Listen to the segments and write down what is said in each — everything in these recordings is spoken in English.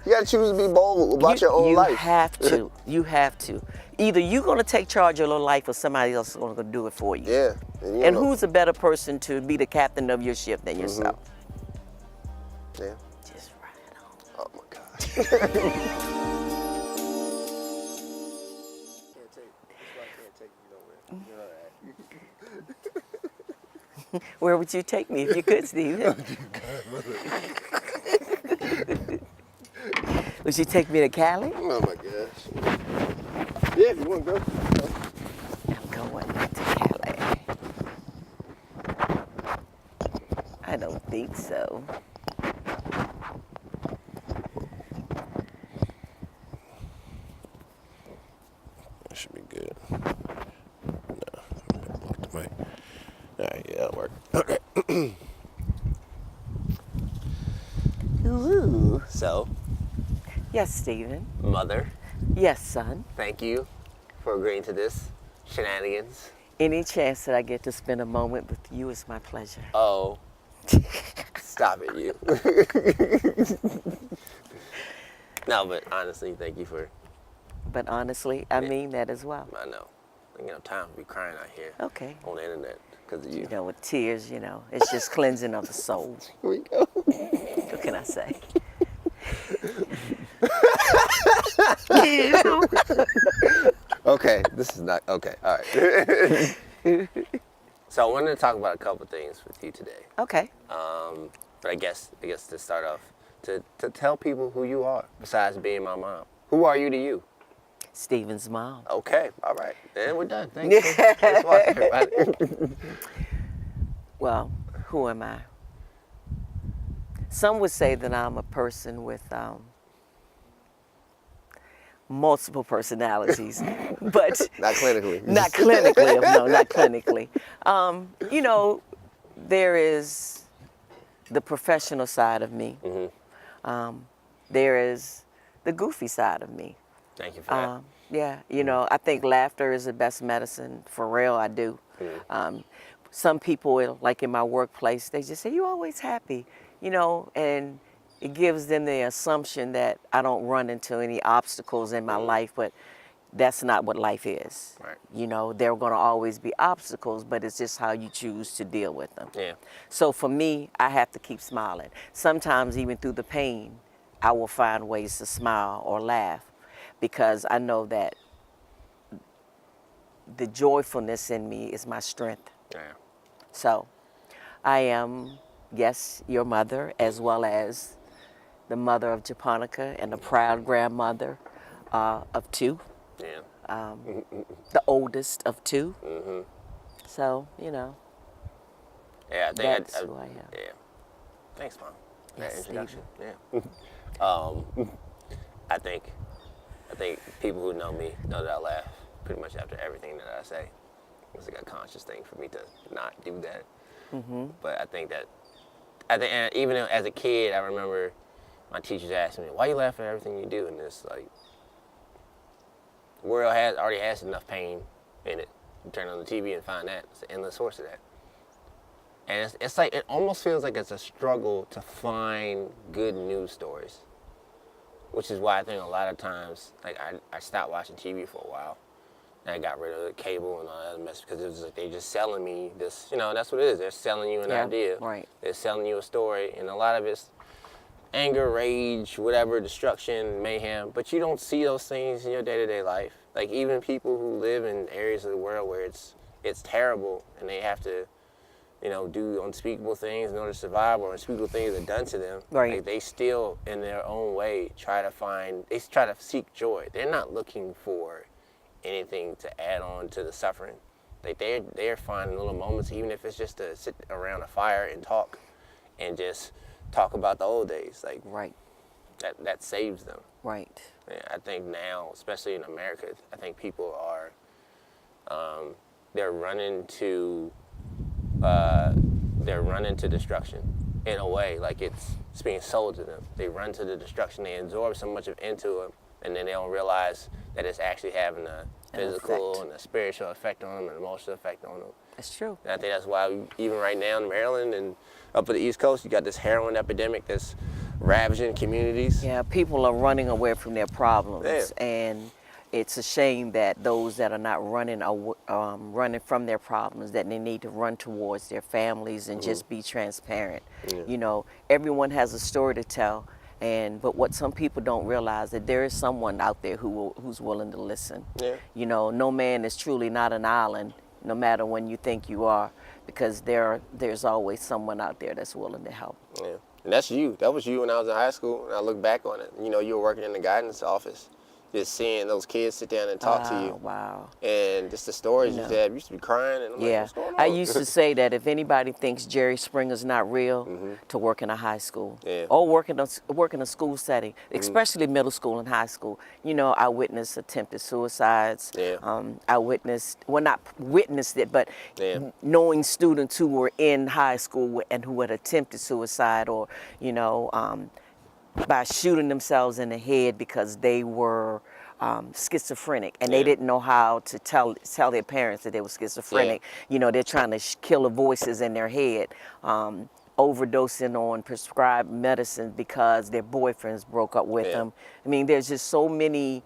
You gotta choose to be bold about your own life. You have to. You have to. Either you're going to take charge of your life or somebody else is going to do it for you. Yeah. And who's a better person to be the captain of your ship than yourself? Yeah. Just ride it on. Oh my God. Where would you take me if you could, Steven? Would you take me to Cali? Oh my gosh. Yeah, if you want to go. I'm going to Cali. I don't think so. That should be good. No, I'm gonna block the mic. All right, yeah, that'll work. Okay. Ooh. So, Yes, Steven. mother, Yes, son. thank you for agreeing to this shenanigans. Any chance that I get to spend a moment with you is my pleasure. Oh, stop it, you. No, but honestly, thank you for. But honestly, I mean that as well. I know. I ain't got time to be crying out here Okay. on the internet because of you. You know, with tears, you know, it's just cleansing of the soul. Here we go. What can I say? Okay, this is not okay. All right. So I wanted to talk about a couple things with you today. Okay. But I guess to start off, to tell people who you are besides being my mom. Who are you to you? Steven's mom. Okay, all right, and we're done. Thanks. Thanks for watching, everybody. Well, who am I? Some would say that I'm a person with multiple personalities, but Not clinically. not clinically. No, not clinically. You know, there is the professional side of me. There is the goofy side of me. Thank you for that. Yeah, you know, I think laughter is the best medicine. For real, I do. Some people, like in my workplace, they just say, "You're always happy," you know, and it gives them the assumption that I don't run into any obstacles in my life, but that's not what life is. Right. You know, there are going to always be obstacles, but it's just how you choose to deal with them. Yeah. So for me, I have to keep smiling. Sometimes even through the pain, I will find ways to smile or laugh because I know that the joyfulness in me is my strength. Yeah. So I am, yes, your mother, as well as the mother of Japonica and the proud grandmother of two, Yeah. the oldest of two. So, you know, Yeah. I think that's who I am. Yeah. Thanks, Mom. For Yes, that introduction. Steven. Yeah. I think people who know me know that I laugh pretty much after everything that I say. It's like a conscious thing for me to not do that. But I think and even as a kid, I remember my teachers asking me, "Why you laugh at everything you do?" And it's like, the world already has enough pain in it. You turn on the TV and find that it's an endless source of that. And it's like, it almost feels like it's a struggle to find good news stories, which is why I think a lot of times, like I stopped watching TV for a while. And I got rid of the cable and all that mess because it was like they just selling me this, you know, that's what it is. They're selling you an idea. Right. They're selling you a story, and a lot of it's anger, rage, whatever, destruction, mayhem. But you don't see those things in your day-to-day life. Like even people who live in areas of the world where it's terrible and they have to, you know, do unspeakable things in order to survive, or unspeakable things are done to them. Right. Like they still, in their own way, try to seek joy. They're not looking for anything to add on to the suffering. Like they're finding little moments, even if it's just to sit around a fire and talk about the old days. Like Right. that saves them. Right. And I think now, especially in America, I think people are they're running to destruction in a way, like it's being sold to them. They run to the destruction, they absorb so much into it, and then they don't realize that it's actually having a physical and a spiritual effect on them, an emotional effect on them. That's true. And I think that's why even right now in Maryland and up at the East Coast, you got this heroin epidemic that's ravaging communities. Yeah, people are running away from their problems, Yeah. and it's a shame that those that are not running running from their problems, that they need to run towards their families and just be transparent. Yeah. You know, everyone has a story to tell, but what some people don't realize that there is someone out there who's willing to listen. Yeah. You know, no man is truly not an island, no matter when you think you are, because there's always someone out there that's willing to help. Yeah. And that's you. That was you when I was in high school, and I look back on it. You know, you were working in the guidance office, just seeing those kids sit down and talk to you. Wow. And just the stories you No. had, you used to be crying, and I'm like, Yeah, what's going on? I used to say that if anybody thinks Jerry Springer's not real, to work in a high school Yeah. or work in a school setting, especially middle school and high school. You know, I witnessed attempted suicides. Yeah. I witnessed, well, not witnessed it, but Yeah. knowing students who were in high school and who had attempted suicide, or, you know, by shooting themselves in the head because they were schizophrenic, and they didn't know how to tell their parents that they were schizophrenic. You know, they're trying to kill the voices in their head, overdosing on prescribed medicine because their boyfriends broke up with them. I mean, there's just so many.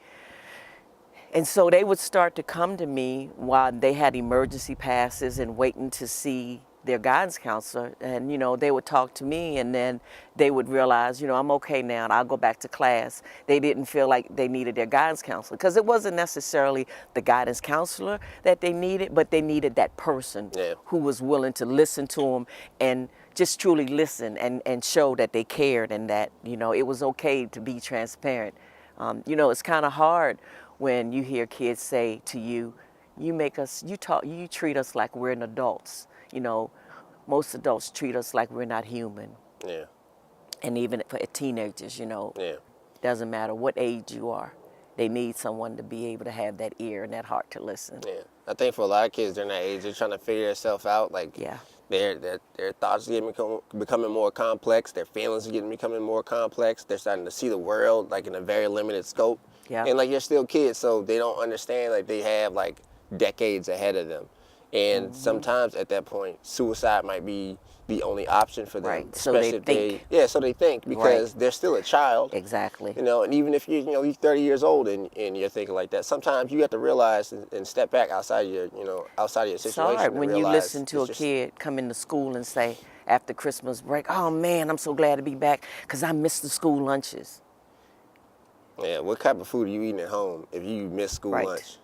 And so they would start to come to me while they had emergency passes and waiting to see their guidance counselor. And, you know, they would talk to me, and then they would realize, you know, I'm okay now and I'll go back to class. They didn't feel like they needed their guidance counselor, because it wasn't necessarily the guidance counselor that they needed, but they needed that person who was willing to listen to them and just truly listen and show that they cared, and that, you know, it was okay to be transparent. You know, it's kind of hard when you hear kids say to you, you treat us like we're adults. You know, most adults treat us like we're not human. Yeah. And even for teenagers, you know, doesn't matter what age you are, they need someone to be able to have that ear and that heart to listen. Yeah. I think for a lot of kids during that age, they're trying to figure themselves out. Like, their thoughts are becoming more complex. Their feelings are becoming more complex. They're starting to see the world like in a very limited scope. Yeah. And like, you're still kids, so they don't understand, like, they have like decades ahead of them. And sometimes at that point, suicide might be the only option for them. Right. So they think. So they think, because they're still a child. Exactly. You know, and even if you're 30 years old and you're thinking like that, sometimes you have to realize and step back outside of your situation. It's hard when you listen to a kid come into school and say after Christmas break, "Oh man, I'm so glad to be back because I missed the school lunches." Yeah, what type of food are you eating at home if you miss school lunch?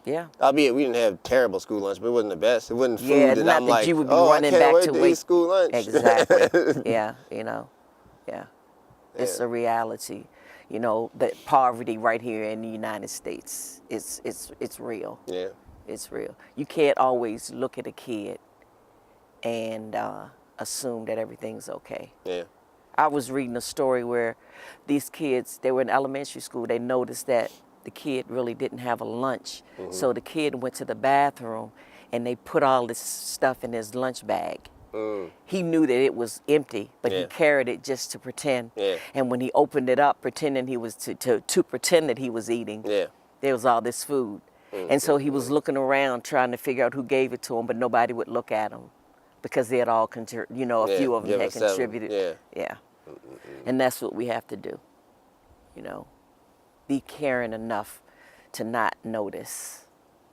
Yeah. Albeit we didn't have terrible school lunch, but it wasn't the best. It wasn't food that I'm like, you would be oh, running I can't back wait to to eat school lunch. Exactly. Yeah, you know. Yeah. It's a reality. You know, that poverty right here in the United States, it's real. Yeah. It's real. You can't always look at a kid and assume that everything's okay. Yeah. I was reading a story where these kids, they were in elementary school, they noticed that the kid really didn't have a lunch. So the kid went to the bathroom and they put all this stuff in his lunch bag. He knew that it was empty, but he carried it just to pretend. And when he opened it up, pretending he was to pretend that he was eating, there was all this food. And so he was looking around trying to figure out who gave it to him, but nobody would look at him because they had all, a few of them had contributed. Yeah. And that's what we have to do, you know. Be caring enough to not notice,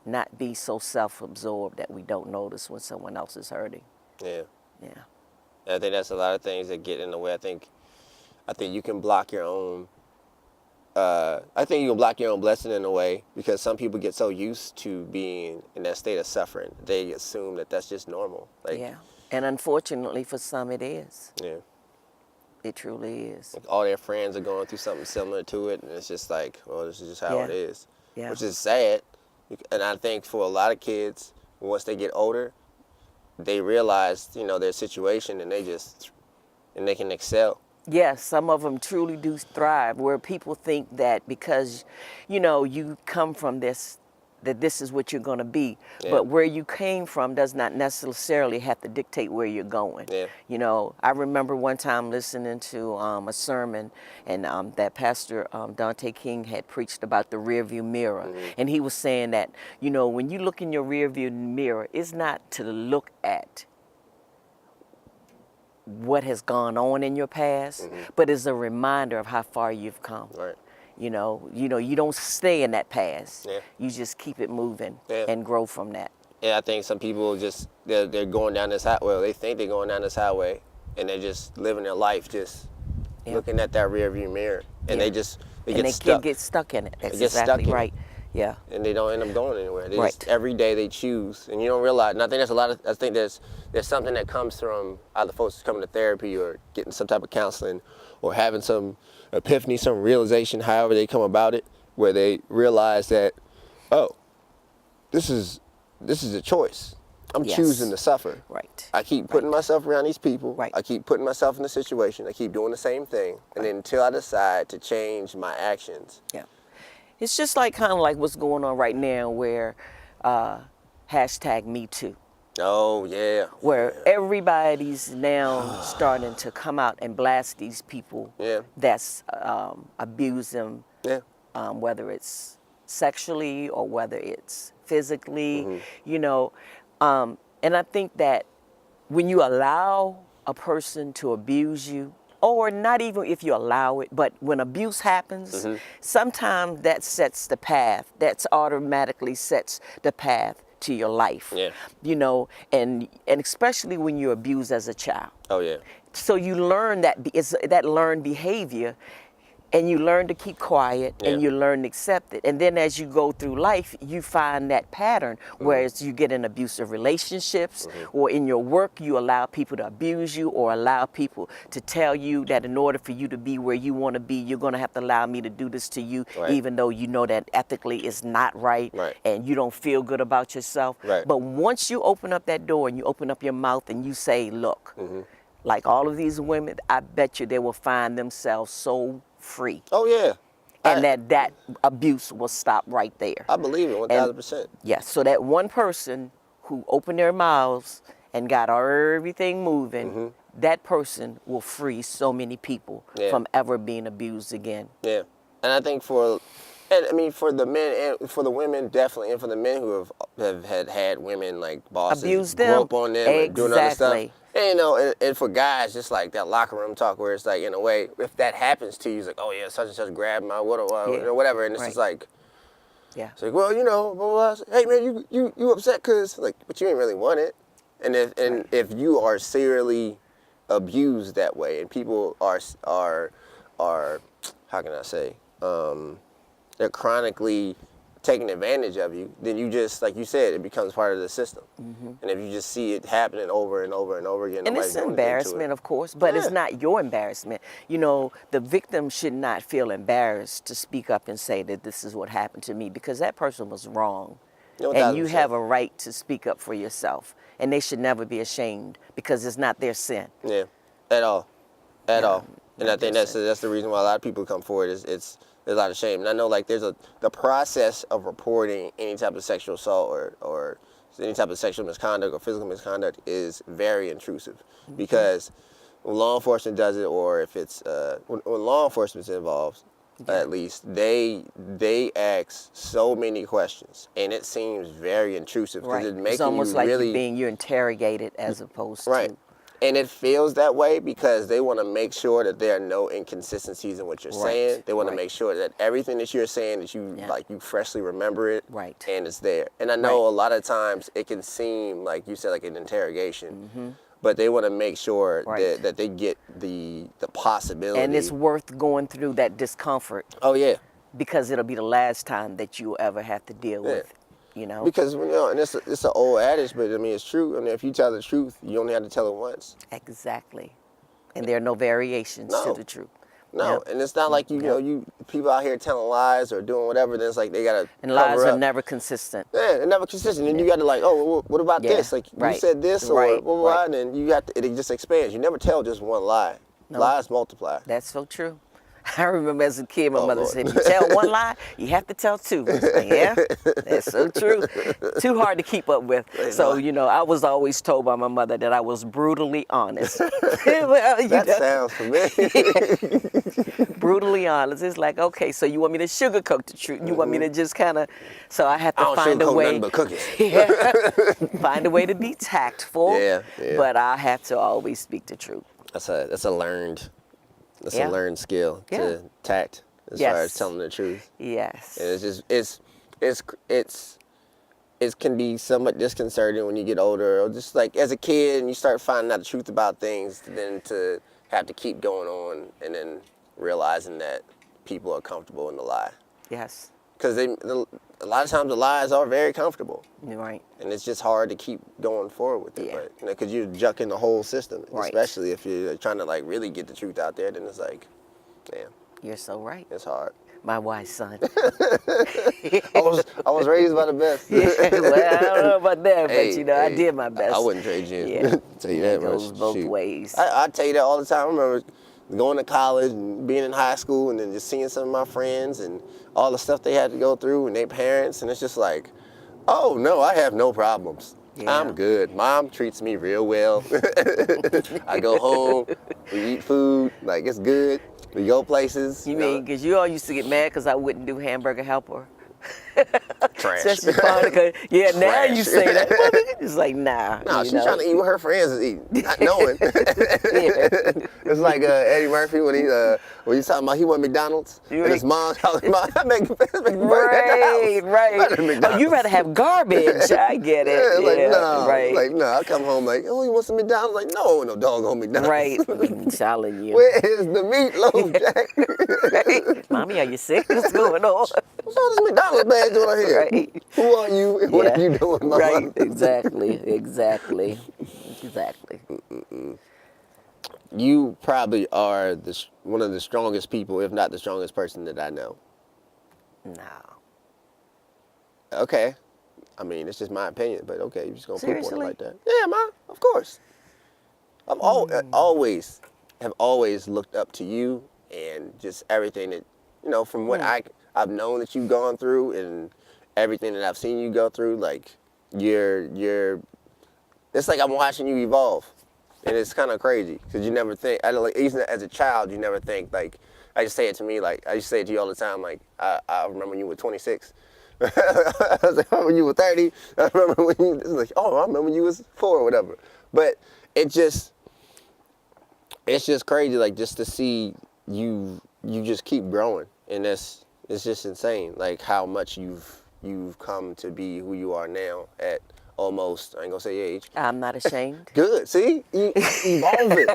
not be so self-absorbed that we don't notice when someone else is hurting. Yeah. Yeah. And I think that's a lot of things that get in the way. I think you can block your own. I think you can block your own blessing in a way, because some people get so used to being in that state of suffering, they assume that that's just normal. Like, yeah. And unfortunately for some it is. Yeah. It truly is. Like, all their friends are going through something similar to it, and it's just like, well, this is just how it is. Yeah. Which is sad. And I think for a lot of kids, once they get older, they realize, their situation, and they can excel. Yes, some of them truly do thrive, where people think that because, you come from this, that this is what you're going to be. Yeah. But where you came from does not necessarily have to dictate where you're going. Yeah. I remember one time listening to a sermon, and that Pastor Dante King had preached about the rearview mirror. And he was saying that, when you look in your rearview mirror, it's not to look at what has gone on in your past, but it's a reminder of how far you've come. Right. You don't stay in that past. Yeah. You just keep it moving Yeah. and grow from that. And I think some people just, they're going down this highway, well, they think they're going down this highway, and they're just living their life just looking at that rear view mirror, and they get stuck. Get stuck in it. That's They get stuck exactly in it. right. Yeah. And they don't end up going anywhere. They Right. just, every day they choose, and you don't realize. And I think I think there's something that comes from either folks coming to therapy or getting some type of counseling, or having some epiphany, some realization, however they come about it, where they realize that, oh, this is a choice. I'm Yes. choosing to suffer. Right. I keep putting myself around these people. Right. I keep putting myself in the situation. I keep doing the same thing, and then until I decide to change my actions. Yeah. It's just like kind of like what's going on right now, where #MeToo, Oh yeah. where everybody's now starting to come out and blast these people Yeah. that's abuse them, Yeah. whether it's sexually or whether it's physically, Mm-hmm. and I think that when you allow a person to abuse you, or not even if you allow it, but when abuse happens, Mm-hmm. sometimes that sets the path. That's automatically sets the path to your life. Yeah. And especially when you're abused as a child. Oh yeah. So you learn it's that learned behavior, and you learn to keep quiet, and Yeah. you learn to accept it. And then as you go through life, you find that pattern, whereas you get in abusive relationships, or in your work, you allow people to abuse you, or allow people to tell you that in order for you to be where you want to be, you're going to have to allow me to do this to you, Right. even though you know that ethically is not right, Right. and you don't feel good about yourself. Right. But once you open up that door and you open up your mouth and you say, look, like all of these women, I bet you they will find themselves so free, Oh yeah. and that abuse will stop right there. I believe it 1000%. Yes, so that one person who opened their mouths and got everything moving, that person will free so many people Yeah. from ever being abused again. Yeah. And I think for the men and for the women definitely, and for the men who have had women like bosses Abuse grow them. up on them and doing other stuff. Exactly. And and for guys, just like that locker room talk where it's like, in a way, if that happens to you, it's like, oh yeah, such and such grabbed my whatever, and it's just like, Yeah. it's like, well, blah, blah, blah. Hey man, you upset because like, but you ain't really want it. And if you are serially abused that way, and people are how can I say, they're chronically taking advantage of you, then you just, like you said, it becomes part of the system. And if you just see it happening over and over and over again, And nobody's it's doing anything to embarrassment, it. of course, but it's Yeah. not your embarrassment. The victim should not feel embarrassed to speak up and say that this is what happened to me, because that person was wrong. And you 1000%. have a right to speak up for yourself. And they should never be ashamed, because it's not their sin. Yeah, at all. And I not think their that's sin. the reason why a lot of people come forward. There's a lot of shame. And I know like the process of reporting any type of sexual assault or any type of sexual misconduct or physical misconduct is very intrusive, because when law enforcement does it, or if it's when law enforcement's involved, at least they ask so many questions, and it seems very intrusive because Right. it makes It's almost you like really you're interrogated as opposed right. to. And it feels that way because they want to make sure that there are no inconsistencies in what you're Right, saying. They want to right. make sure that everything that you're saying, that you Yeah. you freshly remember it, Right. and it's there. And I know Right. a lot of times it can seem like you said, like an interrogation, but they want to make sure Right. that they get the possibility. And it's worth going through that discomfort, oh yeah, because it'll be the last time that you'll ever have to deal Yeah. with, because and it's an old adage, but I mean it's true. I mean, if you tell the truth, you only have to tell it once. Exactly. And there are no variations to No. the truth. No, Yep. and it's not like you people out here telling lies or doing whatever. Then it's like they gotta And lies cover are up. never consistent. Yeah, they're never consistent. And you got to like, oh, well, what about Yeah, this? Like, right, you said this or right, blah, blah, blah, right. and then you have to, it just expands. You never tell just one lie. No. Lies multiply. That's so true. I remember as a kid, my Oh, mother Lord. said, if you tell one lie, you have to tell two. I was like, yeah, that's so true. Too hard to keep up with. So, I was always told by my mother that I was brutally honest. Well, That sounds familiar. brutally honest. It's like, okay, so you want me to sugarcoat the truth? You want me to just kind of, so I have I to don't find a sugarcoat way. nothing but cookies. Yeah. Find a way to be tactful, Yeah. but I have to always speak the truth. That's a learned Yeah. a learned skill Yeah. to tact as far as Yes. telling the truth. Yes. And it's just it can be somewhat disconcerting when you get older, or just like as a kid and you start finding out the truth about things, then to have to keep going on and then realizing that people are comfortable in the lie. Yes. Because a lot of times the lies are very comfortable. You're right. And it's just hard to keep going forward with it. Yeah. But, because you're jucking the whole system, Right. especially if you're trying to like really get the truth out there, then it's like, damn, You're so right. it's hard. My wise son. I was raised by the best. Yeah, well, I don't know about that, but Hey, you know, I hey, did my best. I wouldn't trade you in. Yeah. Tell you It that much. goes both Shoot. ways. I tell you that all the time. I remember going to college and being in high school and then just seeing some of my friends and all the stuff they had to go through and their parents, and it's just like, oh no, I have no problems. Yeah. I'm good. Mom treats me real well. I go home, we eat food, like it's good. We go places. You know. mean, because you all used to get mad because I wouldn't do hamburger helper? Trash. Especially Monica. Yeah, now you Trash. say that. Well, it's like, nah. No, you she's know. trying to eat what her friends is eating, not knowing. It's like Eddie Murphy when he's talking about he went to McDonald's You and his ain't- mom's house. I make burger at the house. Right. Not at Oh, McDonald's. you rather have garbage. I get it. Yeah, like no, right. like no. I come home like, oh, you want some McDonald's? Like no, no doggone McDonald's. Right. I'm telling you. Where is the meatloaf, Jack? Right. Mommy, are you sick? What's going on? What's all this McDonald's badge on here? Right. Who are you and what are you doing, mama? Right. Exactly. You probably are one of the strongest people, if not the strongest person that I know. No. Okay. I mean, it's just my opinion, but okay, you're just going to poop on it Seriously? like that. Yeah, man, of course. I have always looked up to you and just everything that, from what I've known that you've gone through and everything that I've seen you go through, like, it's like I'm watching you evolve. And it's kind of crazy because you never think, even as a child, you never think, like, I just say it to me, like, I used to say it to you all the time, like, I remember when you were 26. I was like, I remember when you were 30. I remember when you, it's like, oh, I remember when you was 4 or whatever. But it's just crazy, like, just to see you just keep growing. And it's just insane, like, how much you've come to be who you are now at almost, I ain't gonna say your age. I'm not ashamed. Good, see? Evolving.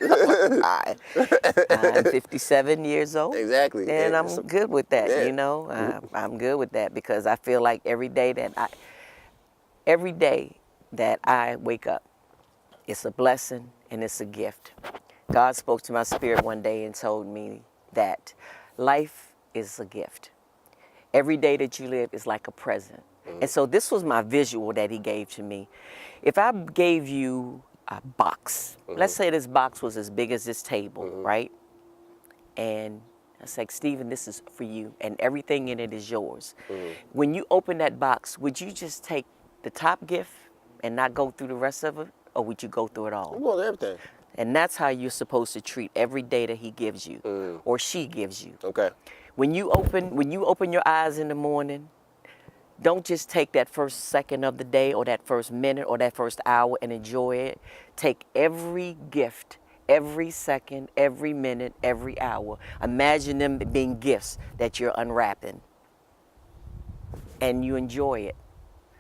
I'm 57 years old. Exactly. And I'm good with that, yeah. I'm good with that because I feel like every day that I wake up, it's a blessing and it's a gift. God spoke to my spirit one day and told me that life is a gift. Every day that you live is like a present. And so this was my visual that he gave to me. If I gave you a box, let's say this box was as big as this table, right? And I said, Stephen, this is for you, and everything in it is yours. When you open that box, would you just take the top gift and not go through the rest of it, or would you go through it all? I'm going to everything. And that's how you're supposed to treat every day that he gives you, or she gives you. Okay. When you open your eyes in the morning, don't just take that first second of the day or that first minute or that first hour and enjoy it. Take every gift, every second, every minute, every hour. Imagine them being gifts that you're unwrapping and you enjoy it.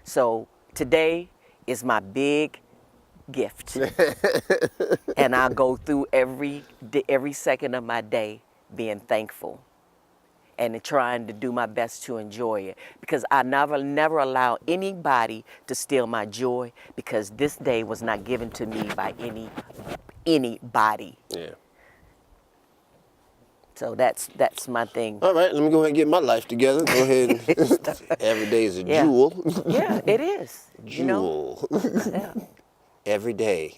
So today is my big gift. And I'll go through every second of my day being thankful and trying to do my best to enjoy it, because I never allow anybody to steal my joy, because this day was not given to me by anybody. Yeah. So that's my thing. All right, let me go ahead and get my life together. Go ahead and every day is a Yeah. jewel. Yeah, it is. Jewel. Yeah. Every day.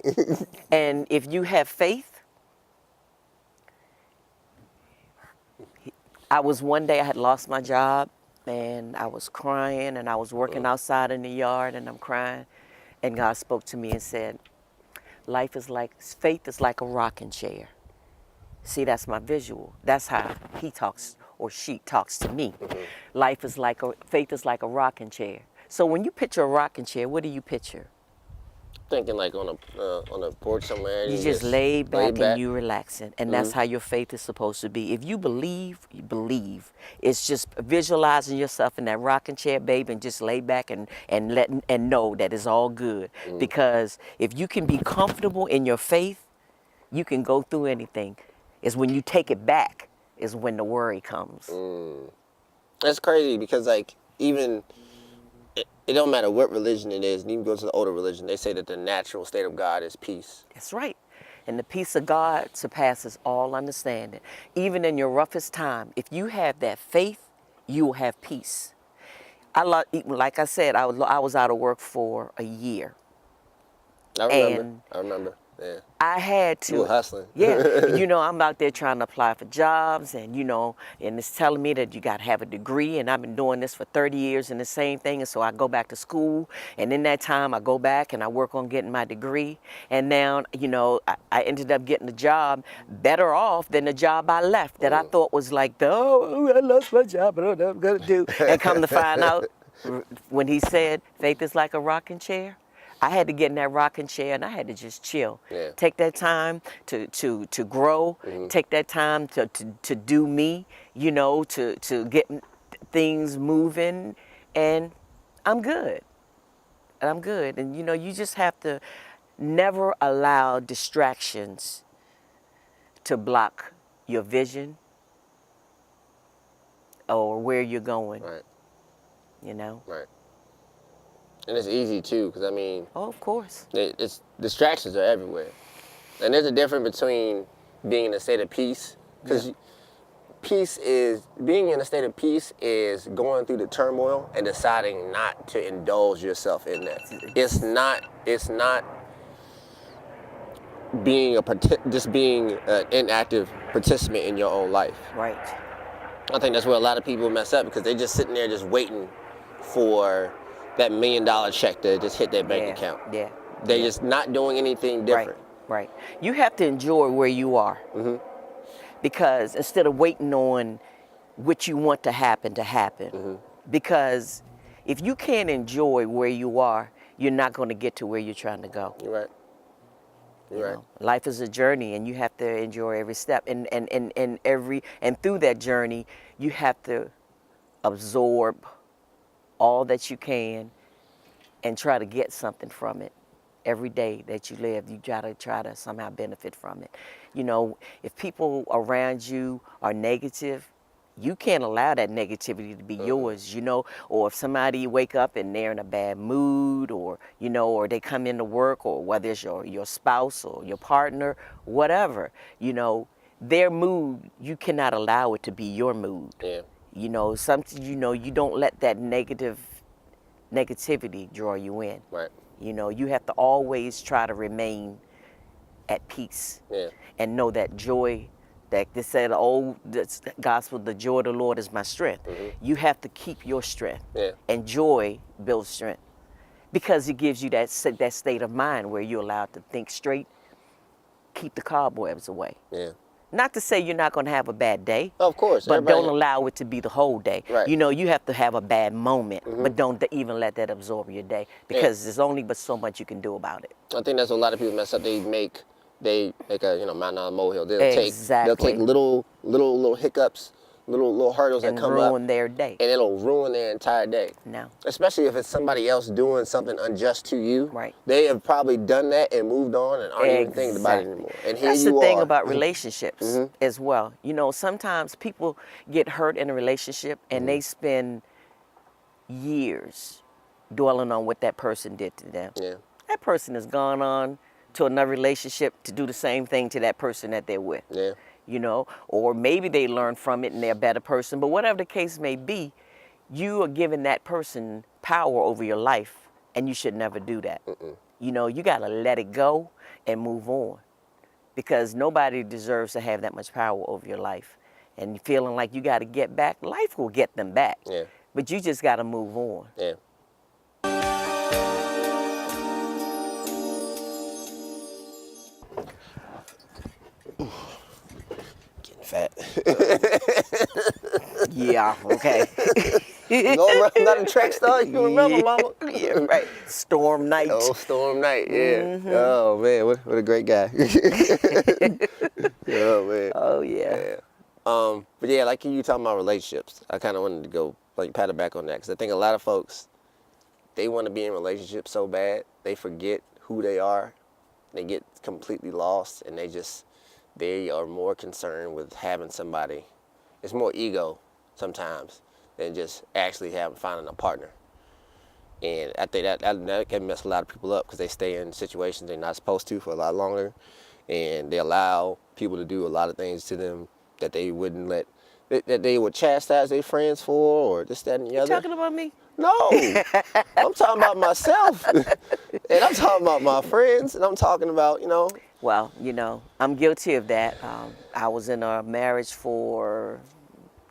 And if you have faith, one day I had lost my job and I was crying and I was working outside in the yard and I'm crying, and God spoke to me and said, faith is like a rocking chair. See, that's my visual. That's how he talks or she talks to me. Faith is like a rocking chair. So when you picture a rocking chair, what do you picture? Thinking like on a porch somewhere. You just lay back and you relaxing, and that's Mm-hmm. how your faith is supposed to be. If you believe, you believe. It's just visualizing yourself in that rocking chair, baby, and just lay back and let and know that it's all good. Mm. Because if you can be comfortable in your faith, you can go through anything. It's when you take it back is when the worry comes. That's crazy because like even it don't matter what religion it is, and even go to the older religion, they say that the natural state of God is peace. That's right. And the peace of God surpasses all understanding. Even in your roughest time, if you have that faith, you will have peace. Like I said, I was out of work for a year. And I remember. Yeah. I had to. You were hustling. Yeah. I'm out there trying to apply for jobs and it's telling me that you got to have a degree, and I've been doing this for 30 years and the same thing. And so I go back to school, and in that time I go back and I work on getting my degree. And now, I ended up getting a job better off than the job I left that I thought was like, oh, I lost my job, I don't know what I'm going to do. And come to find out, when he said, faith is like a rocking chair, I had to get in that rocking chair and I had to just chill. Yeah. Take that time to grow. Mm-hmm. Take that time to do me, to get things moving. And I'm good. And you just have to never allow distractions to block your vision or where you're going. Right. Right. And it's easy too, because I mean, Oh, of course. it's distractions are everywhere, and there's a difference between being in a state of peace, because being in a state of peace is going through the turmoil and deciding not to indulge yourself in that. It's not being just being an inactive participant in your own life. Right. I think that's where a lot of people mess up, because they're just sitting there just waiting for that $1 million check to just hit their bank account. Yeah. They're just not doing anything different. Right. You have to enjoy where you are. Mm-hmm. Because instead of waiting on what you want to happen. Mm-hmm. Because if you can't enjoy where you are, you're not going to get to where you're trying to go. You're right. You're right. Life is a journey, and you have to enjoy every step. And through that journey, you have to absorb all that you can and try to get something from it. Every day that you live, you gotta try to somehow benefit from it. If people around you are negative, you can't allow that negativity to be yours, or if somebody wake up and they're in a bad mood, or they come into work, or whether it's your spouse or your partner, whatever, their mood, you cannot allow it to be your mood. Yeah. You don't let that negativity draw you in. Right. You have to always try to remain at peace. Yeah. And know that joy, that they said, this gospel, the joy of the Lord is my strength. Mm-hmm. You have to keep your strength. Yeah. And joy builds strength, because it gives you that state of mind where you're allowed to think straight, keep the cobwebs away. Yeah. Not to say you're not going to have a bad day. Of course. But don't allow it to be the whole day. Right. You have to have a bad moment, Mm-hmm. but don't even let that absorb your day, because there's only but so much you can do about it. I think that's what a lot of people mess up. They make a mountain out of a molehill. They'll Exactly. take little hiccups, little hurdles And that come up, ruin their day. and it'll ruin their entire day. No. Especially if it's somebody else doing something unjust to you. Right. They have probably done that and moved on and aren't even thinking about it anymore. And here That's you the thing are. about relationships as well. Sometimes people get hurt in a relationship and they spend years dwelling on what that person did to them. Yeah. That person has gone on to another relationship to do the same thing to that person that they're with. Yeah. Or maybe they learn from it and they're a better person. But whatever the case may be, you are giving that person power over your life, and you should never do that. You got to let it go and move on, because nobody deserves to have that much power over your life. And feeling like you got to get back, life will get them back. Yeah. But you just got to move on. Yeah. Getting fat. Yeah, okay. Not a track star. You remember, mama? Yeah, right. Storm night. Oh, Storm Knight, yeah. Oh man, what a great guy. Oh man. Oh yeah. Yeah. But yeah, like you talking about relationships, I kind of wanted to go like pat it back on that because I think a lot of folks, they want to be in relationships so bad they forget who they are. They get completely lost, and they are more concerned with having somebody. It's more ego sometimes than just actually finding a partner. And I think that can mess a lot of people up because they stay in situations they're not supposed to for a lot longer, and they allow people to do a lot of things to them that they wouldn't that they would chastise their friends for, or this, that, and the other. You talking about me? No, I'm talking about myself, and I'm talking about my friends, and I'm talking about, Well, I'm guilty of that. I was in a marriage for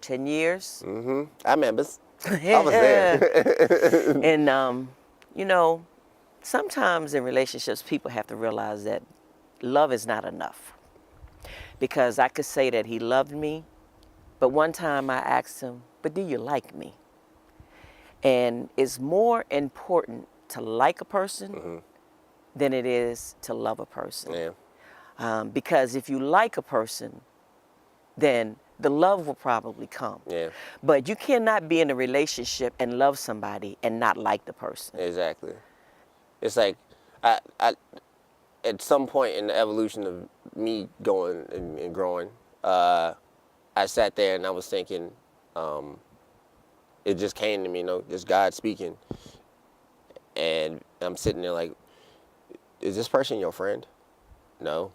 10 years. I remember. I was there. And, sometimes in relationships, people have to realize that love is not enough. Because I could say that he loved me, but one time I asked him, but do you like me? And it's more important to like a person than it is to love a person. Yeah. Because if you like a person, then the love will probably come. Yeah. But you cannot be in a relationship and love somebody and not like the person. Exactly. It's like I at some point in the evolution of me going and growing, I sat there and I was thinking, it just came to me, just God speaking. And I'm sitting there like, is this person your friend? No.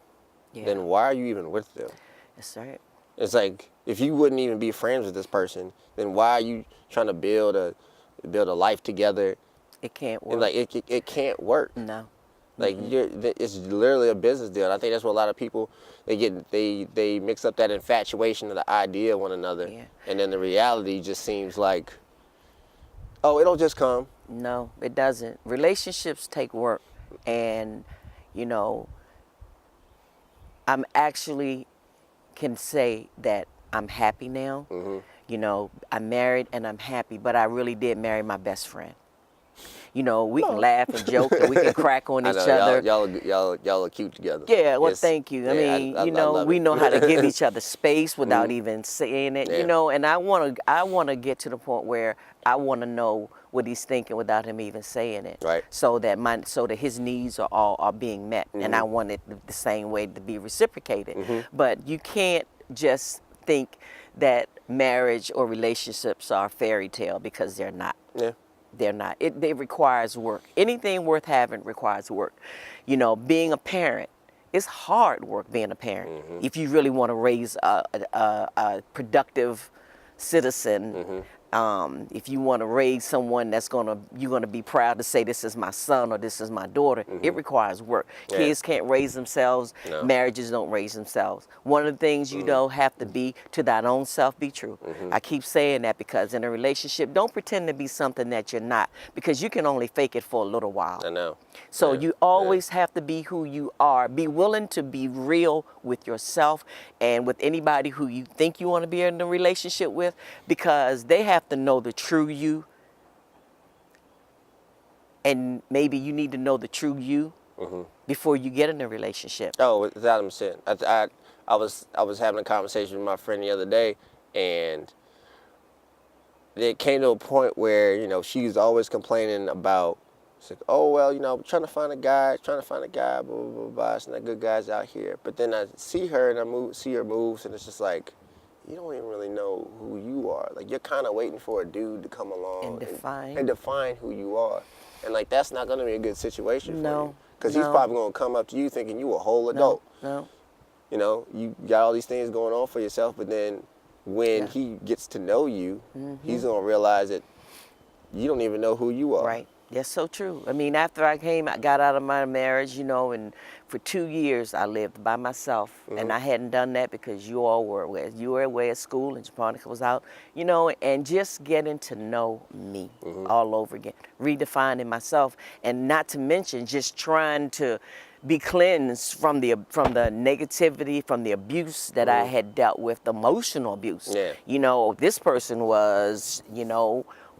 Yeah. Then why are you even with them? That's right. It's like, if you wouldn't even be friends with this person, then why are you trying to build a life together? It can't work. And like it can't work. No. Like it's literally a business deal. And I think that's what a lot of people they mix up that infatuation of the idea of one another, and then the reality just seems like, oh, it'll just come. No, it doesn't. Relationships take work, and I'm actually can say that I'm happy now. I'm married and I'm happy, but I really did marry my best friend. We can laugh and joke and we can crack on each other. Y'all are cute together. Yeah, well, thank you. I mean, I we it. know how to give each other space without even saying it, and I want to get to the point where I want to know what he's thinking without him even saying it. Right. So that his needs are being met, and I want it the same way to be reciprocated. But you can't just think that marriage or relationships are a fairy tale, because they're not. Yeah. They're not. It requires work. Anything worth having requires work. Being a parent, it's hard work being a parent. If you really want to raise a productive citizen, if you want to raise someone you're gonna be proud to say, this is my son or this is my daughter, it requires work. Yeah. Kids can't raise themselves. No. Marriages don't raise themselves. One of the things have to be to thine own self be true. I keep saying that because in a relationship, don't pretend to be something that you're not, because you can only fake it for a little while. I know. So you always have to be who you are. Be willing to be real with yourself and with anybody who you think you want to be in a relationship with, because they have to know the true you. And maybe you need to know the true you before you get in a relationship. Oh, without him saying, I was having a conversation with my friend the other day, and it came to a point where she's always complaining about. It's like, oh, well, trying to find a guy, blah, blah, blah, blah. It's not good guys out here. But then I see her and see her moves, and it's just like, you don't even really know who you are. Like, you're kind of waiting for a dude to come along and define who you are. And, like, that's not going to be a good situation for you. Because he's probably going to come up to you thinking you a whole adult. No. You got all these things going on for yourself, but then when he gets to know you, he's going to realize that you don't even know who you are. Right. That's so true. I mean, after I got out of my marriage, and for 2 years I lived by myself, and I hadn't done that because you were away at school and Japonica was out, and just getting to know me all over again, redefining myself, and not to mention just trying to be cleansed from the negativity, from the abuse that I had dealt with, emotional abuse. Yeah. This person was,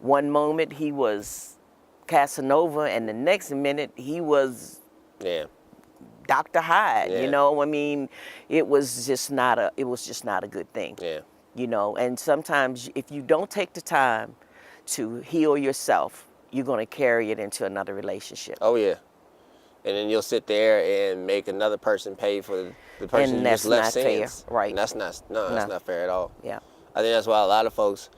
one moment he was Casanova, and the next minute he was Yeah. Dr. Hyde. Yeah. You know, I mean, it was just not a good thing. Yeah. You know, and sometimes if you don't take the time to heal yourself, you're going to carry it into another relationship. Oh yeah. And then you'll sit there and make another person pay for the person And you just that's left not saying. fair, right. And that's not fair at all. Yeah. I think that's why a lot of folks,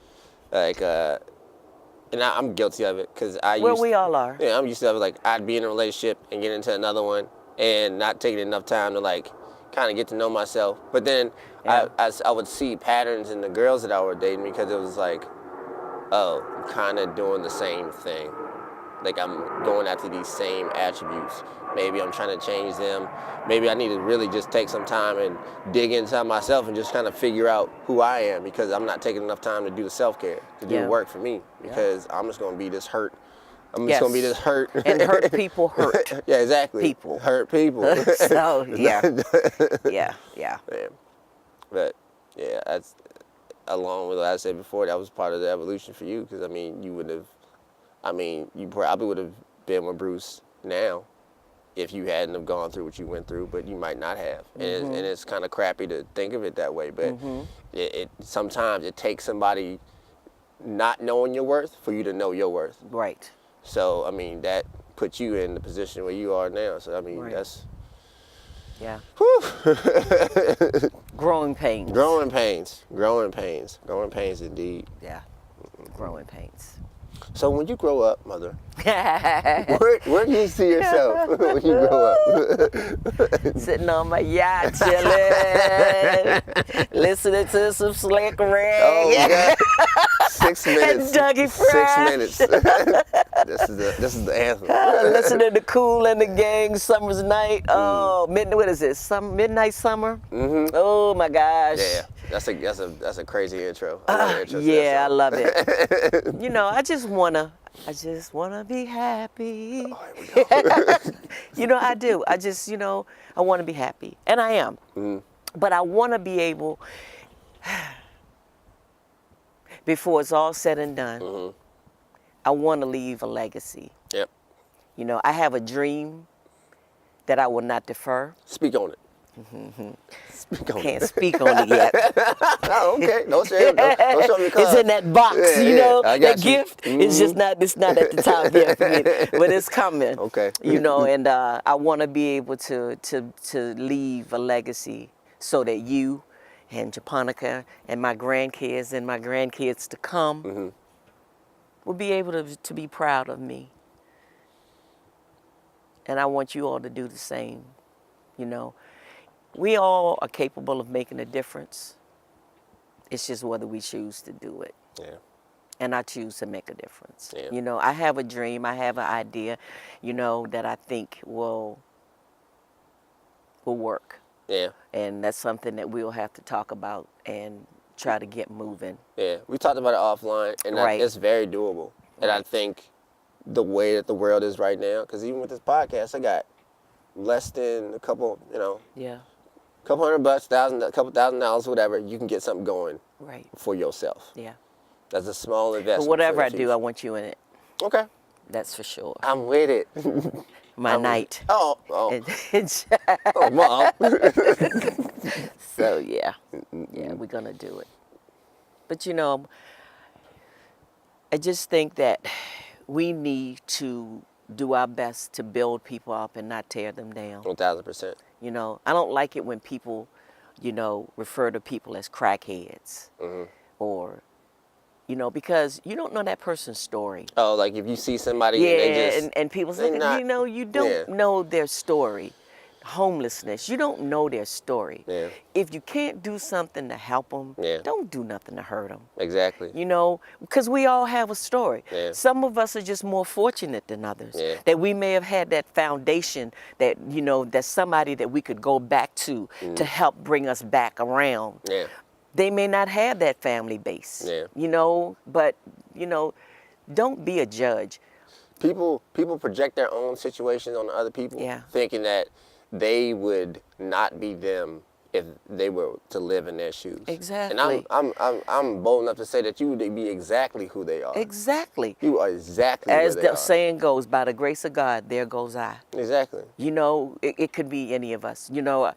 like, and I'm guilty of it because We all are. Yeah, I'm used to it. Like, I'd be in a relationship and get into another one and not taking enough time to, like, kind of get to know myself. But then Yeah. I would see patterns in the girls that I were dating because it was like, oh, I'm kind of doing the same thing. Like, I'm going after these same attributes. Maybe I'm trying to change them. Maybe I need to really just take some time and dig inside myself and just kind of figure out who I am because I'm not taking enough time to do the self-care, to do the work for me because I'm just going to be this hurt. I'm just going to be this hurt. And hurt people hurt. Yeah, exactly. People. Hurt people. So, yeah. Yeah. But, yeah, that's, along with what I said before, that was part of the evolution for you because, I mean, you probably would have been with Bruce now if you hadn't have gone through what you went through, but you might not have. And it's kind of crappy to think of it that way, but it sometimes it takes somebody not knowing your worth for you to know your worth. Right. So, I mean, that puts you in the position where you are now. So, I mean, Right. that's... Yeah. Whew. Growing pains. Growing pains. Growing pains. Growing pains indeed. Yeah. Growing pains. So when you grow up, Mother, where do you see yourself when you grow up? Sitting on my yacht, chilling, listening to some Slick Rick. Oh, God. 6 minutes. And Dougie Fresh. 6 minutes. This is the anthem. Listening to Cool and the Gang, Summer's Night. Oh, what is it? Midnight Summer. Oh my gosh. Yeah, that's a crazy intro. Yeah, I love it. You know, I just wanna be happy. Oh, here we go. You know, I do. I wanna be happy, and I am. But I wanna be able, before it's all said and done, I wanna leave a legacy. Yep. You know, I have a dream that I will not defer. Speak on it. Speak on Can't it. speak on it yet. Oh, okay. Don't show me the card. It's in that box, you know. I got That you. gift it's not at the top yet for me, but it's coming. Okay. You know, and I want to be able to leave a legacy so that you and Japonica and my grandkids to come will be able to be proud of me. And I want you all to do the same, you know. We all are capable of making a difference. It's just whether we choose to do it. Yeah. And I choose to make a difference. Yeah. You know, I have a dream, I have an idea, you know, that I think will work. Yeah. And that's something that we'll have to talk about and try to get moving. Yeah. We talked about it offline, and Right. it's very doable. And I think the way that the world is right now, because even with this podcast, I got less than a couple, you know, Yeah. couple $100, a couple $1,000, whatever, you can get something going Right. for yourself. Yeah. That's a small investment. But whatever for I the do, I future. want you in it. Okay. That's for sure. I'm with it. My night. Oh, And- Mom. So yeah, we're gonna do it. But you know, I just think that we need to do our best to build people up and not tear them down. 1,000%. You know, I don't like it when people, you know, refer to people as crackheads or, you know, because you don't know that person's story. Oh, like if you see somebody Yeah, and they just... and people say, they're not- you know, you don't know their story. Homelessness, you don't know their story. Yeah. If you can't do something to help them, Yeah. don't do nothing to hurt them. Exactly. You know, because we all have a story. Yeah. Some of us are just more fortunate than others. Yeah. That we may have had that foundation that, you know, that's somebody that we could go back to help bring us back around. Yeah. They may not have that family base. Yeah. You know, but, you know, don't be a judge. People project their own situations on other people, Yeah. thinking that they would not be them if they were to live in their shoes. Exactly. And I'm bold enough to say that you would be exactly who they are. Exactly. You are exactly As where they the are. saying goes, by the grace of God, there goes I. Exactly. You know, it could be any of us. You know,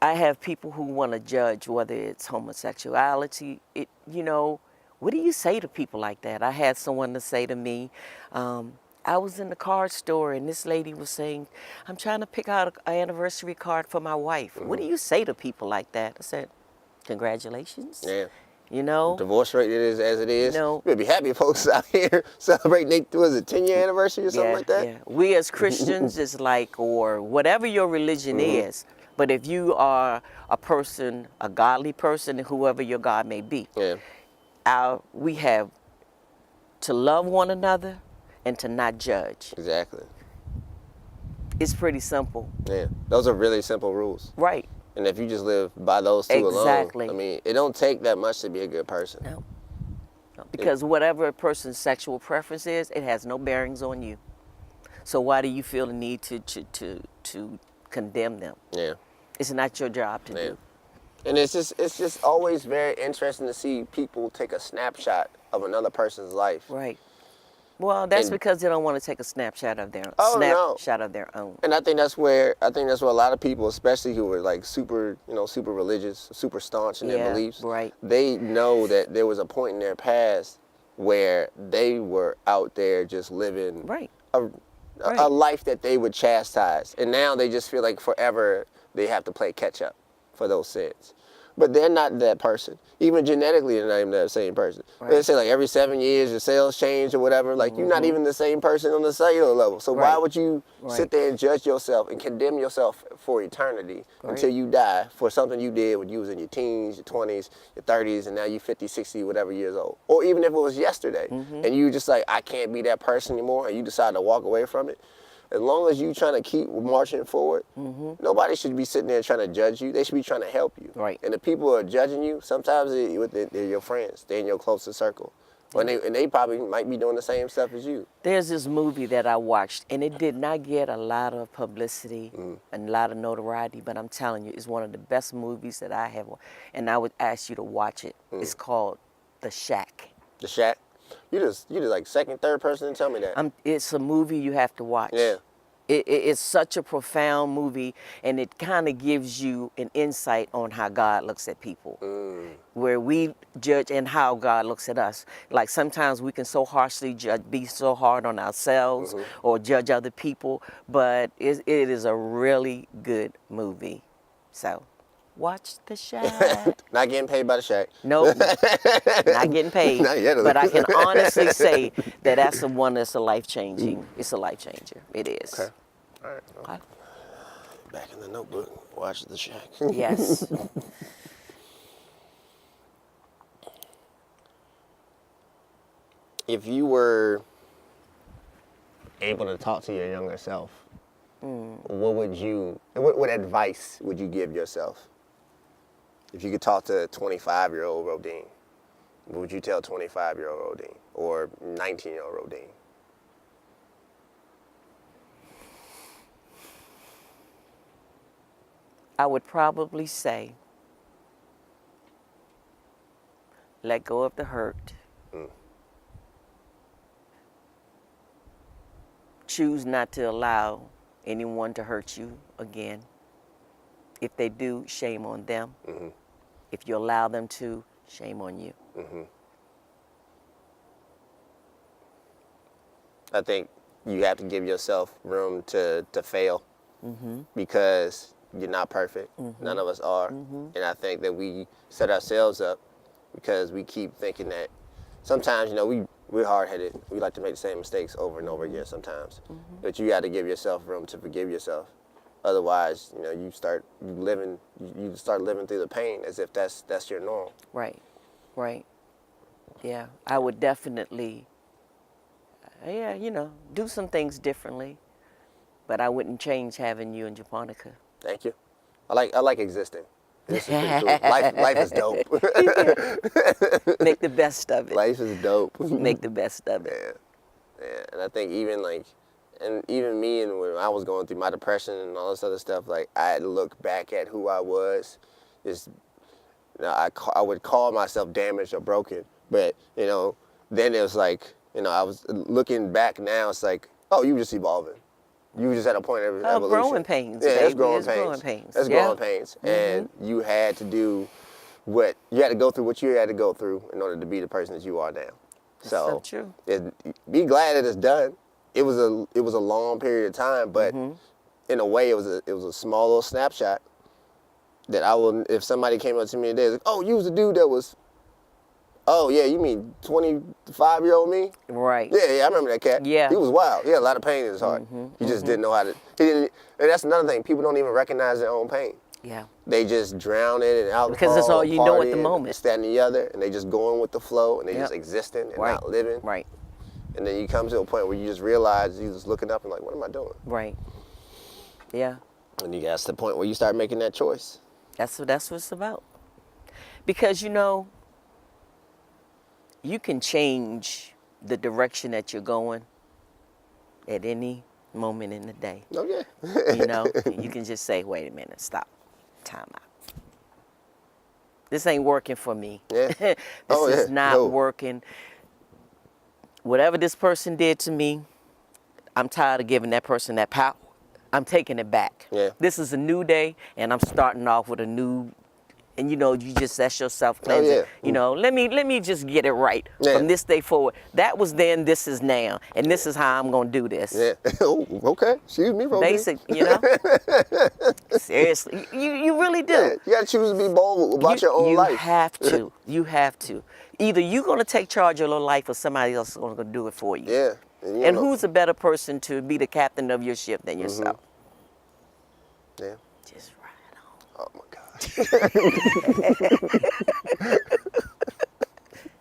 I have people who want to judge whether it's homosexuality. You know, what do you say to people like that? I had someone to say to me, I was in the card store and this lady was saying, I'm trying to pick out an anniversary card for my wife. What do you say to people like that? I said, congratulations. Yeah. You know? Divorce rate it is as it is. No. You'd be happy folks out here celebrating was it 10-year anniversary or something like that? Yeah. We as Christians is like, or whatever your religion is, but if you are a person, a godly person, whoever your God may be, we have to love one another and to not judge. Exactly. It's pretty simple. Yeah. Those are really simple rules. Right. And if you just live by those two Exactly. alone, I mean, it don't take that much to be a good person. No. Because whatever a person's sexual preference is, it has no bearings on you. So why do you feel the need to condemn them? Yeah. It's not your job to do. And it's just always very interesting to see people take a snapshot of another person's life. Right. Well, that's because they don't want to take a snapshot of their of their own. And I think that's where a lot of people, especially who are like super religious, super staunch in their beliefs, right. They know that there was a point in their past where they were out there just living a life that they would chastise, and now they just feel like forever they have to play catch up for those sins. But they're not that person. Even genetically, they're not even that same person. Right. They say like every 7 years your cells change or whatever. Like you're not even the same person on the cellular level. So why would you sit there and judge yourself and condemn yourself for eternity until you die for something you did when you was in your teens, your 20s, your 30s, and now you're 50, 60, whatever years old. Or even if it was yesterday and you just like, I can't be that person anymore, and you decide to walk away from it. As long as you're trying to keep marching forward, nobody should be sitting there trying to judge you. They should be trying to help you. Right. And the people who are judging you, sometimes they're your friends. They're in your closest circle. And they probably might be doing the same stuff as you. There's this movie that I watched, and it did not get a lot of publicity and a lot of notoriety, but I'm telling you, it's one of the best movies that I have, and I would ask you to watch it. It's called The Shack. The Shack? You just like second, third person to tell me that. It's a movie you have to watch. Yeah. It's such a profound movie, and it kind of gives you an insight on how God looks at people, where we judge and how God looks at us. Like sometimes we can so harshly judge, be so hard on ourselves or judge other people, but it is a really good movie. So watch The Shack. Not getting paid by The Shack. Nope, not getting paid. Not yet. But I can honestly say that that's the one that's a life-changing. It's a life changer. It is. Okay. All right. Okay. Back in the notebook. Watch The Shack. Yes. If you were able to talk to your younger self, what advice would you give yourself? If you could talk to 25-year-old Roudene, what would you tell 25-year-old Roudene or 19-year-old Roudene? I would probably say, let go of the hurt. Choose not to allow anyone to hurt you again. If they do, shame on them. If you allow them to, shame on you. I think you have to give yourself room to fail because you're not perfect. None of us are. And I think that we set ourselves up because we keep thinking that sometimes, we're hard-headed. We like to make the same mistakes over and over again sometimes. But you got to give yourself room to forgive yourself. Otherwise, you start living through the pain as if that's your norm. Right. Yeah, I would definitely, do some things differently, but I wouldn't change having you and Japonica. Thank you. I like existing. This is pretty cool. Life is dope. Make the best of it. Life is dope. Make the best of it. Yeah. And I think even and even me, and when I was going through my depression and all this other stuff, like I had to look back at who I was. Just, I would call myself damaged or broken, but then it was like, I was looking back now. It's like, oh, you were just evolving. You were just at a point of evolution. Growing pains. Yeah, baby. it's growing pains. Growing pains. That's growing pains, and you had to do what you had to go through. What you had to go through in order to be the person that you are now. That's so true. Be glad that it's done. It was a long period of time, but in a way, it was a small little snapshot that I will. If somebody came up to me today, like, oh, you was the dude that was. Oh yeah, you mean 25-year-old me? Right. Yeah, I remember that cat. Yeah. He was wild. He had a lot of pain in his heart. He just didn't know how to. He didn't. And that's another thing. People don't even recognize their own pain. Yeah. They just drown in alcohol. Because it's all you know at the partying, moment. This, that, and the other, and they just going with the flow, and they just existing and not living. Right. And then you come to a point where you just realize you're just looking up and like, what am I doing? Right. Yeah. And you get to the point where you start making that choice. That's what it's about. Because you can change the direction that you're going at any moment in the day. Okay. You can just say, wait a minute, stop, time out. This ain't working for me. Yeah. This is not working. Whatever this person did to me, I'm tired of giving that person that power. I'm taking it back. Yeah. This is a new day, and I'm starting off with a new. And that's your self-cleansing. Let me just get it right from this day forward. That was then, this is now, and this is how I'm gonna do this. Yeah. Oh, okay. Excuse me, Roudene. Basic, Seriously, you really do. Yeah. You gotta choose to be bold about your own life. You have to. You have to. Either you're gonna take charge of your life, or somebody else is gonna do it for you. Yeah. And who's a better person to be the captain of your ship than yourself? Yeah. Just ride on. Oh my God.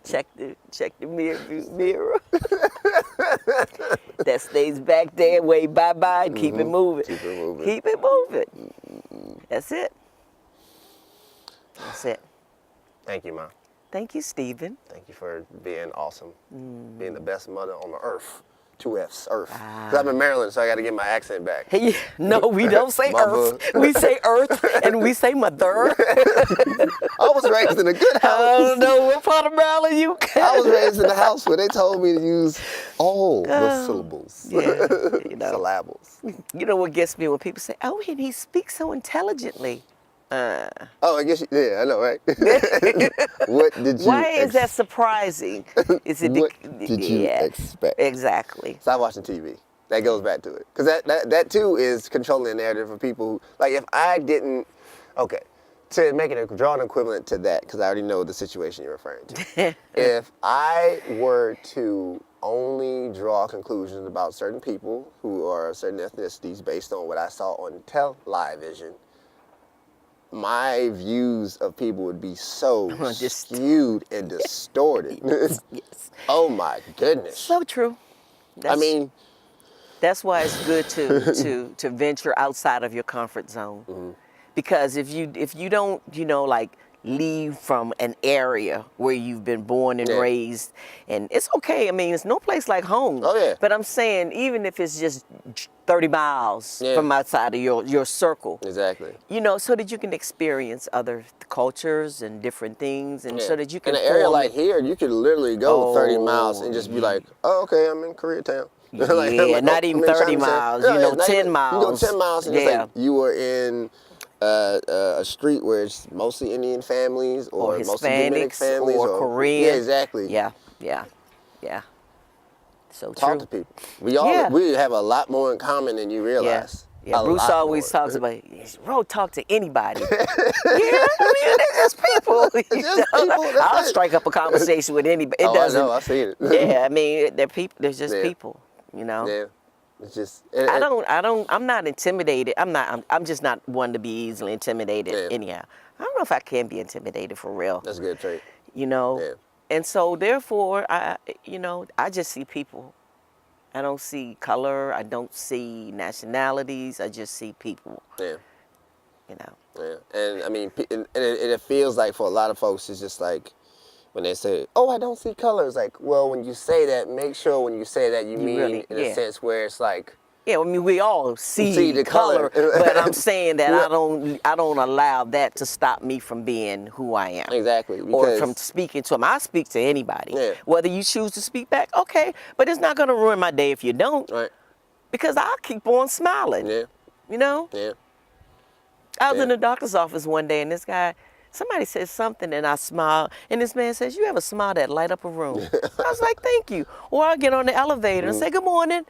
Check the mirror. That stays back there, wave bye-bye, and keep it moving. Keep it moving. Keep it moving. That's it. That's it. Thank you, Ma. Thank you, Stephen. Thank you for being awesome. Being the best mother on the earth. 2 F's, earth. Because I'm in Maryland, so I got to get my accent back. Hey, no, we don't say earth. We say earth, and we say mother. I was raised in a good house. I don't know what part of Maryland you I was raised in a house where they told me to use all the syllables. Yeah, Syllables. You know what gets me when people say, oh, and he speaks so intelligently. Oh, I guess, I know, right? What did you Why is that surprising? Is it what did you expect? Exactly. Stop watching TV. That goes back to it. Because that too is controlling the narrative for people who, like, if I didn't, okay, to make it draw an equivalent to that, because I already know the situation you're referring to. If I were to only draw conclusions about certain people who are certain ethnicities based on what I saw on television, my views of people would be so skewed and distorted. Yes. Oh my goodness. So true. That's why it's good to venture outside of your comfort zone. Because if you don't, leave from an area where you've been born and raised, and it's okay. I mean, it's no place like home. Oh yeah. But I'm saying, even if it's just 30 miles from outside of your circle. Exactly. So that you can experience other cultures and different things, and so that you can. In an area like here, you could literally go 30 miles and just be like, oh, okay, I'm in Koreatown. Not even 30 miles. 10 miles. You go 10 miles and it's like you were in a street where it's mostly Indian families or mostly Dominican families or Korean. Yeah, exactly. Yeah. So Talk to people. We have a lot more in common than you realize. Yeah, Bruce always talks about, talk to anybody. They're just people. I'll strike up a conversation with anybody. It doesn't. I know, I've seen it. Yeah, I mean, they're people. They're just people. Yeah. It's just. I'm not intimidated. I'm just not one to be easily intimidated. Anyhow, I don't know if I can be intimidated for real. That's a good trait. Yeah. And so therefore, I just see people. I don't see color. I don't see nationalities. I just see people. Yeah. Yeah. And I mean, it feels like for a lot of folks, it's just like when they say, "Oh, I don't see color." It's like, well, when you say that, make sure when you say that you mean really, in a sense where it's like Yeah, I mean we all see the color, color. but I'm saying that I don't allow that to stop me from being who I am. Exactly. Or Because from speaking to them. I speak to anybody. Yeah. Whether you choose to speak back, okay, but it's not gonna ruin my day if you don't. right. Because I'll keep on smiling. Yeah. You know? Yeah. I was Yeah. in the doctor's office one day and this guy, somebody said something and I smiled and this man says, "You have a smile that light up a room." I was like, "Thank you." Or I get on the elevator and say, "Good morning."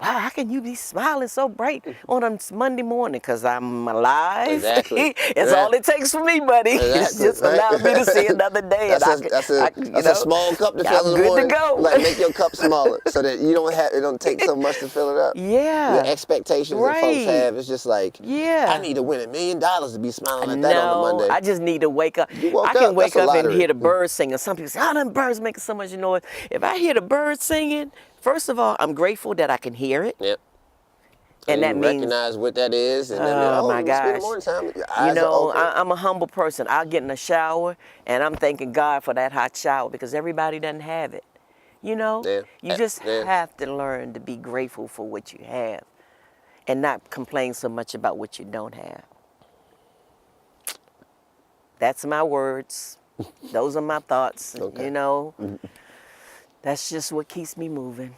Wow, how can you be smiling so bright on a Monday morning? Because I'm alive. Exactly. It's Yeah. all it takes for me, buddy. Exactly. Just allow me to see another day. That's and a small cup to fill I'm in the good morning. to go. Like make your cup smaller so that you don't have it don't take so much to fill it up. Yeah. The expectations that folks Right. have, it's just like, Yeah. I need to win $1 million to be smiling like that on a No, Monday. I just need to wake up. You woke I can up, wake that's a up and lottery. hear the birds singing. Some people say, "Oh, them birds making so much noise." If I hear the birds singing, first of all, I'm grateful that I can hear it. Yep. And you that means, recognize what that is, and then oh my it's gosh, been morning time. Your eyes you know, are open. I'm a humble person. I'll get in the shower and I'm thanking God for that hot shower because everybody doesn't have it. You know, Yeah. you just Yeah. have to learn to be grateful for what you have and not complain so much about what you don't have. That's my words. Those are my thoughts. Okay. You know, that's just what keeps me moving.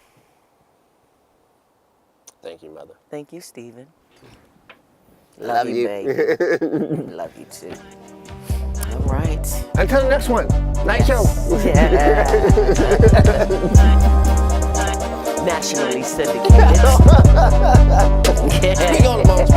Thank you, mother. Thank you, Stephen. Love you. baby. Love you too. All right. Until the next one. Night show. Yeah. Nationally syndicated. Speak on the most.